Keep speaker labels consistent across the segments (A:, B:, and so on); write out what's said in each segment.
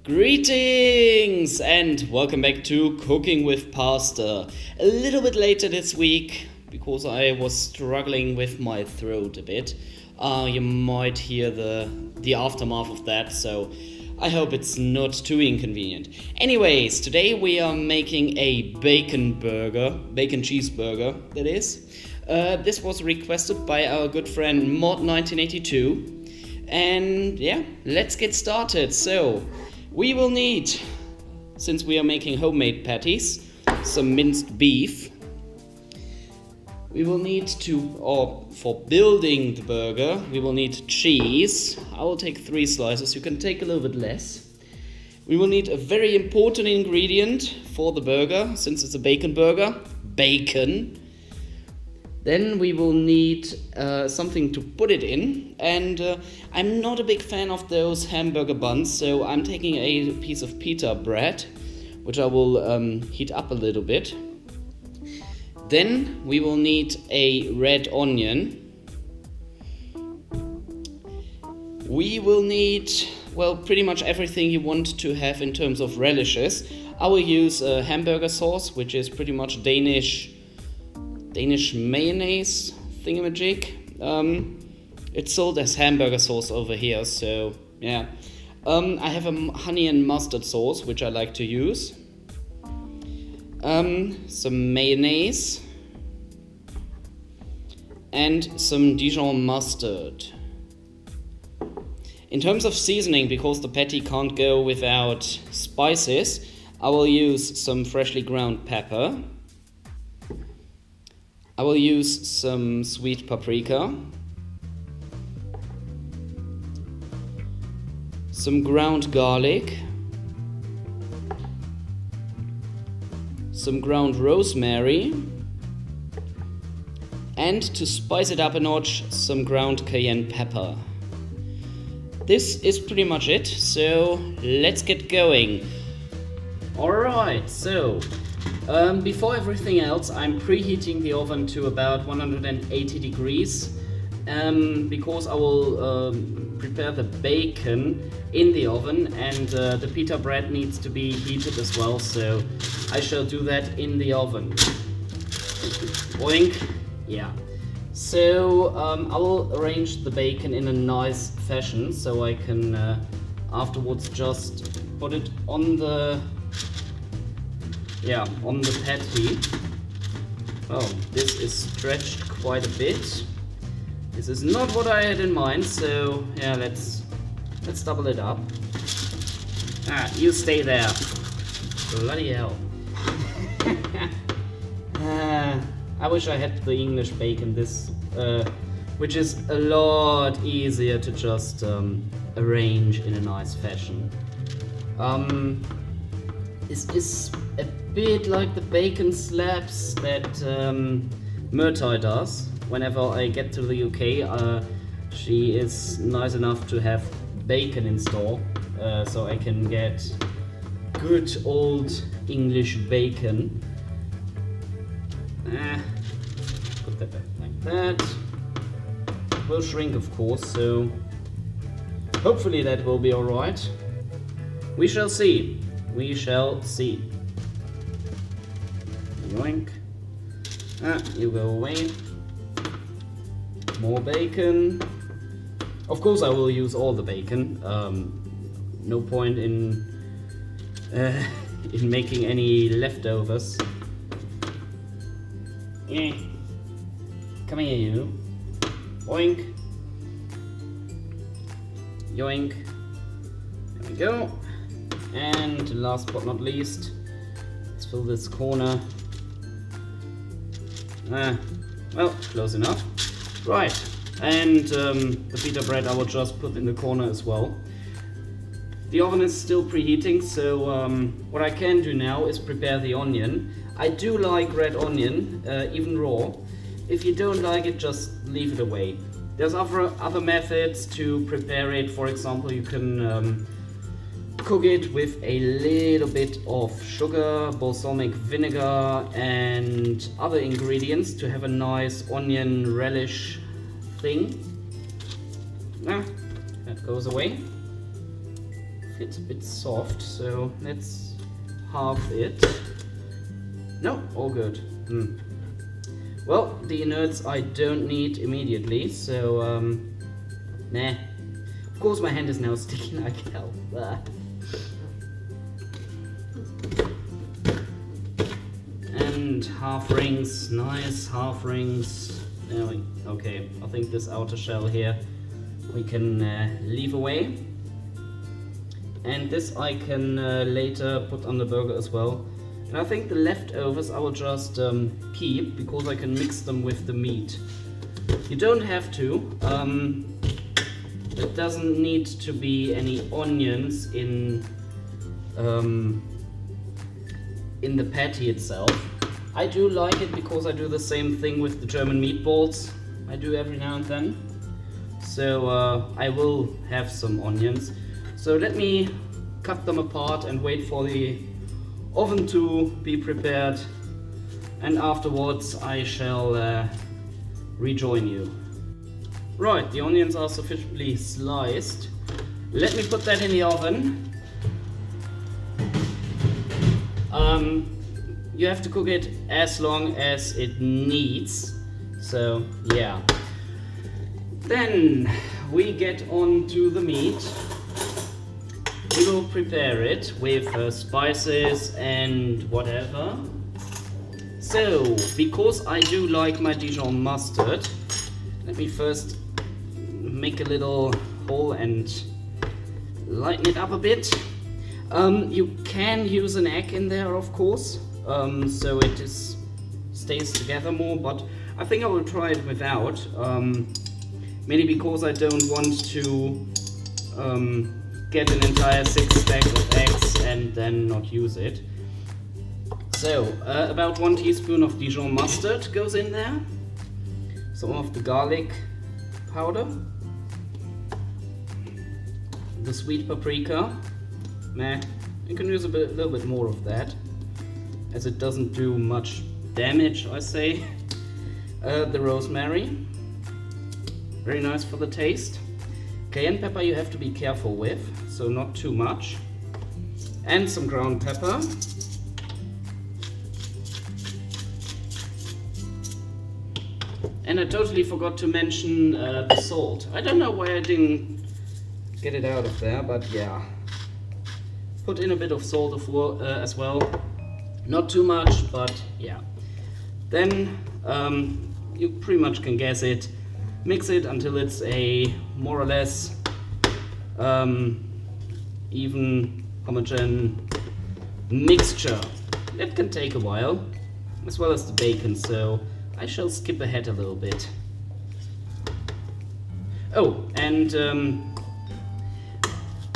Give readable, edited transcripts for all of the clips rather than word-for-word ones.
A: Greetings and welcome back to Cooking with Pasta. A little bit later this week because I was struggling with my throat a bit. You might hear the aftermath of that, so I hope it's not too inconvenient. Anyways, today we are making a bacon cheeseburger, that is. This was requested by our good friend Mod1982. And yeah, let's get started. So, we will need, since we are making homemade patties, some minced beef. We will need for building the burger, we will need cheese. I will take 3 slices, you can take a little bit less. We will need a very important ingredient for the burger, since it's a bacon burger, bacon. Then we will need something to put it in, and I'm not a big fan of those hamburger buns, so I'm taking a piece of pita bread, which I will heat up a little bit. Then we will need a red onion. We will need, well, pretty much everything you want to have in terms of relishes. I will use hamburger sauce, which is pretty much Danish mayonnaise thingamajig. It's sold as hamburger sauce over here, so yeah. I have a honey and mustard sauce, which I like to use. Some mayonnaise and some Dijon mustard. In terms of seasoning, because the patty can't go without spices, I will use some freshly ground pepper. I will use some sweet paprika, some ground garlic, some ground rosemary, and to spice it up a notch, some ground cayenne pepper. This is pretty much it, so let's get going. Alright, so before everything else, I'm preheating the oven to about 180 degrees because I will prepare the bacon in the oven, and the pita bread needs to be heated as well, so I shall do that in the oven. Boink. Yeah. So I will arrange the bacon in a nice fashion so I can afterwards just put it on the patty. Oh, this is stretched quite a bit. This is not what I had in mind, so yeah, let's double it up. You stay there. Bloody hell. I wish I had the English bacon, which is a lot easier to just arrange in a nice fashion. This is a bit like the bacon slabs that Myrtai does. Whenever I get to the UK, she is nice enough to have bacon in store, so I can get good old English bacon. Put that back like that. It will shrink, of course, so hopefully that will be alright. We shall see. We shall see. Yoink. You go away. More bacon. Of course I will use all the bacon. No point in making any leftovers. Come here, you. Boink. Yoink. There we go. And last but not least, let's fill this corner. Well, close enough. Right, and the pita bread I will just put in the corner as well. The oven is still preheating, so what I can do now is prepare the onion. I do like red onion, even raw. If you don't like it, just leave it away. There's other methods to prepare it. For example, you can cook it with a little bit of sugar, balsamic vinegar, and other ingredients to have a nice onion relish thing. That goes away. it's a bit soft, so let's halve it. No, all good. Well, the innards I don't need immediately, so nah. Of course my hand is now sticky like hell. And half rings, nice half rings. There we, okay, I think this outer shell here we can leave away. And this I can later put on the burger as well. And I think the leftovers I will just keep, because I can mix them with the meat. You don't have to. There doesn't need to be any onions in the patty itself. I do like it because I do the same thing with the German meatballs. I do every now and then. So I will have some onions. So let me cut them apart and wait for the oven to be prepared, and afterwards I shall rejoin you. Right, the onions are sufficiently sliced. Let me put that in the oven. You have to cook it as long as it needs, so yeah. Then we get on to the meat. We will prepare it with spices and whatever. So, because I do like my Dijon mustard, let me first make a little hole and lighten it up a bit. You can use an egg in there, of course, so it stays together more, but I think I will try it without, mainly because I don't want to get an entire 6-pack of eggs and then not use it. So, about 1 teaspoon of Dijon mustard goes in there, some of the garlic powder, the sweet paprika. You can use a little bit more of that, as it doesn't do much damage, I say. The rosemary, very nice for the taste. Cayenne pepper you have to be careful with, so not too much. And some ground pepper. And I totally forgot to mention the salt. I don't know why I didn't get it out of there, but yeah. Put in a bit of salt as well. Not too much, but yeah. Then you pretty much can guess it. Mix it until it's a more or less even homogeneous mixture. It can take a while, as well as the bacon, so I shall skip ahead a little bit. Oh, and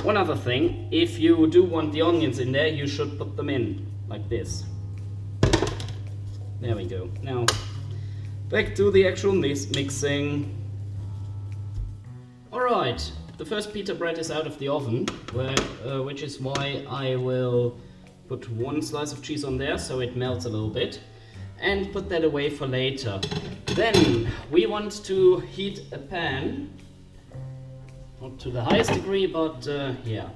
A: one other thing, if you do want the onions in there, you should put them in, like this. There we go. Now, back to the actual mixing. Alright, the first pita bread is out of the oven, which is why I will put 1 slice of cheese on there so it melts a little bit, and put that away for later. Then we want to heat a pan, not to the highest degree, but yeah,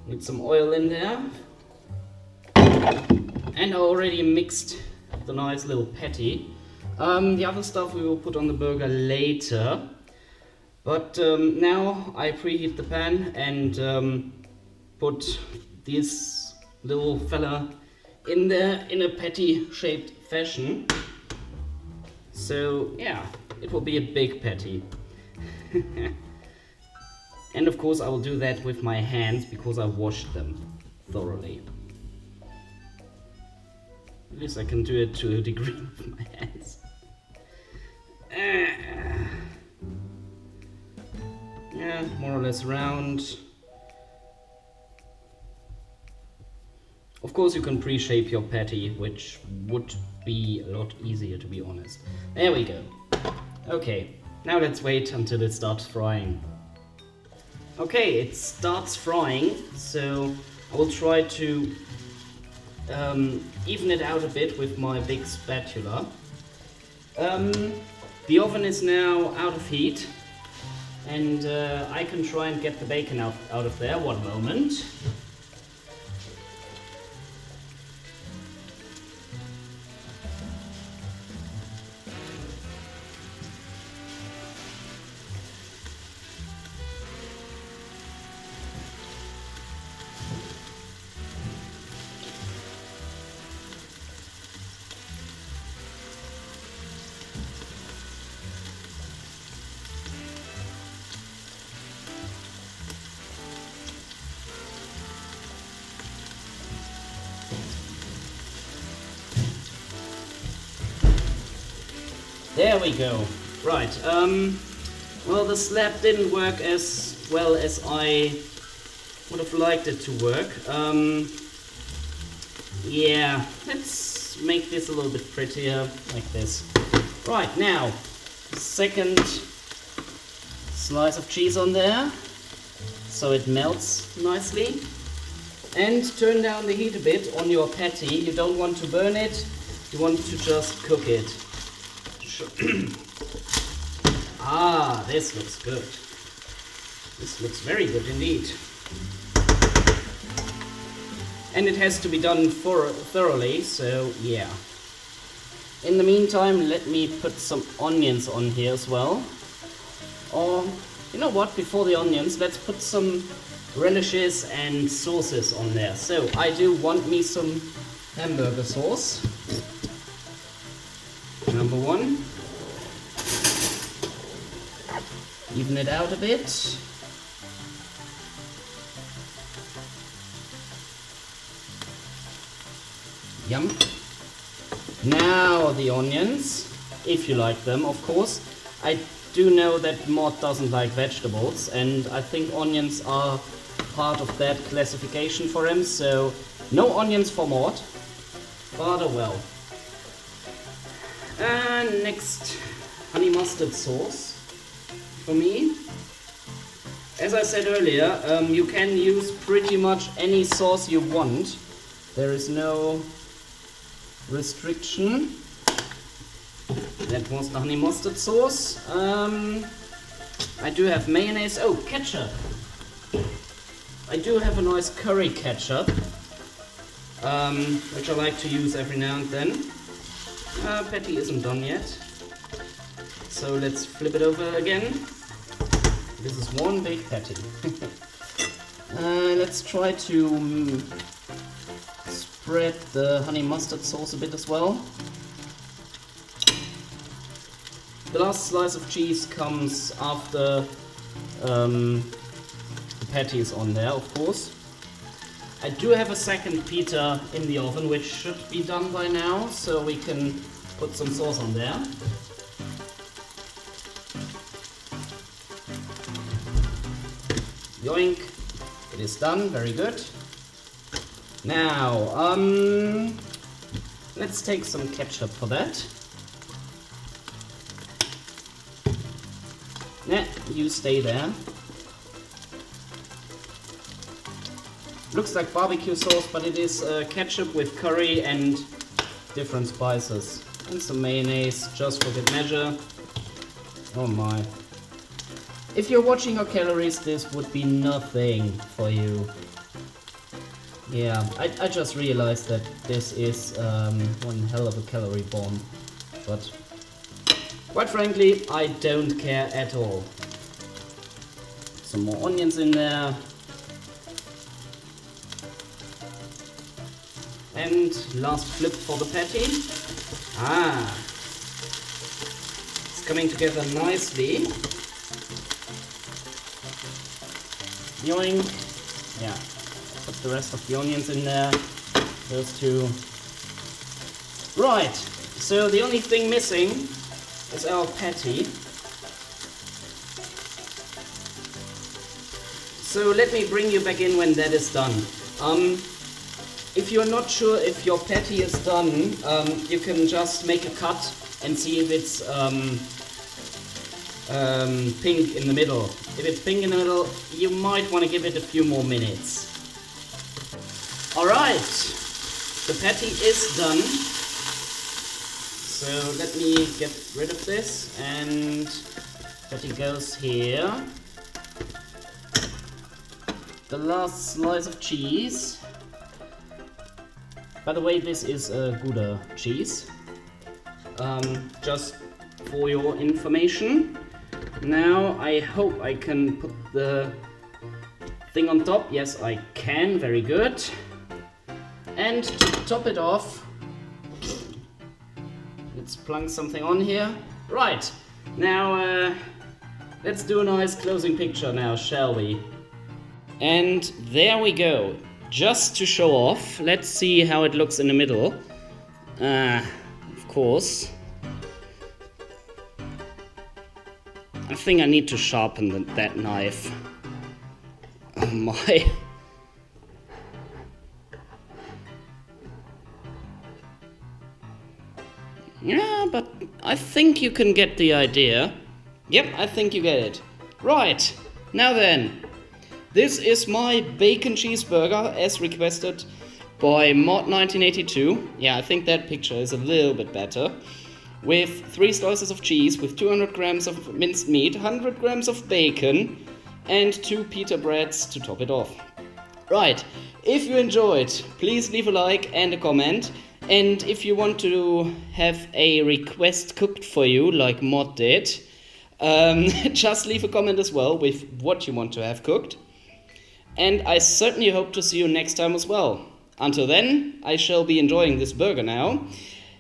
A: need some oil in there. And I already mixed the nice little patty. The other stuff we will put on the burger later. But now I preheat the pan and put this little fella in there in a patty shaped fashion. So yeah, it will be a big patty. And of course I will do that with my hands because I washed them thoroughly. At least I can do it to a degree with my hands. Yeah, more or less round. Of course you can pre-shape your patty, which would be a lot easier, to be honest. There we go. Okay, now let's wait until it starts frying. Okay, it starts frying, so I will try to even it out a bit with my big spatula. The oven is now out of heat. And I can try and get the bacon out of there. One moment. There we go. Right. Well, the slab didn't work as well as I would have liked it to work. Yeah, let's make this a little bit prettier, like this. Right, now, second slice of cheese on there, so it melts nicely. And turn down the heat a bit on your patty. You don't want to burn it, you want to just cook it. Ah, this looks good. This looks very good indeed. And it has to be done thoroughly, so yeah. In the meantime, let me put some onions on here as well. Or, you know what, before the onions, let's put some relishes and sauces on there. So, I do want me some hamburger sauce. Number one. Even it out a bit. Yum. Now the onions, if you like them, of course. I do know that Maud doesn't like vegetables, and I think onions are part of that classification for him, so no onions for Maud, but oh well. And next, honey mustard sauce for me. As I said earlier, you can use pretty much any sauce you want. There is no restriction. That was the honey mustard sauce. I do have mayonnaise. Oh, ketchup. I do have a nice curry ketchup, which I like to use every now and then. Patty isn't done yet, so let's flip it over again. This is one big patty. Let's try to spread the honey mustard sauce a bit as well. The last slice of cheese comes after the patty is on there, of course. I do have a second pita in the oven, which should be done by now, so we can put some sauce on there. Yoink! It is done, very good. Now, let's take some ketchup for that. Nah, you stay there. Looks like barbecue sauce, but it is ketchup with curry and different spices. And some mayonnaise, just for good measure. Oh my. If you're watching your calories, this would be nothing for you. Yeah, I just realized that this is one hell of a calorie bomb. But quite frankly, I don't care at all. Some more onions in there. And last flip for the patty. Ah, it's coming together nicely. Yoink. Yeah, put the rest of the onions in there. Those two. Right, so the only thing missing is our patty. So let me bring you back in when that is done. If you're not sure if your patty is done, you can just make a cut and see if it's pink in the middle. If it's pink in the middle, you might want to give it a few more minutes. Alright, the patty is done. So let me get rid of this and Patty goes here. The last slice of cheese. By the way, this is a Gouda cheese. Just for your information. Now I hope I can put the thing on top. Yes, I can. Very good. And to top it off, let's plunk something on here. Right. Now let's do a nice closing picture now, shall we? And there we go. Just to show off, let's see how it looks in the middle. Of course. I think I need to sharpen that knife. Oh my. Yeah, but I think you can get the idea. Yep, I think you get it. Right, now then. This is my bacon cheeseburger as requested by Mod1982. Yeah, I think that picture is a little bit better. With 3 slices of cheese, with 200 grams of minced meat, 100 grams of bacon, and 2 pita breads to top it off. Right, if you enjoyed, please leave a like and a comment. And if you want to have a request cooked for you, like Mod did, just leave a comment as well with what you want to have cooked. And I certainly hope to see you next time as well. Until then, I shall be enjoying this burger now.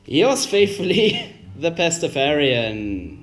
A: Yours faithfully, the Pastafarian.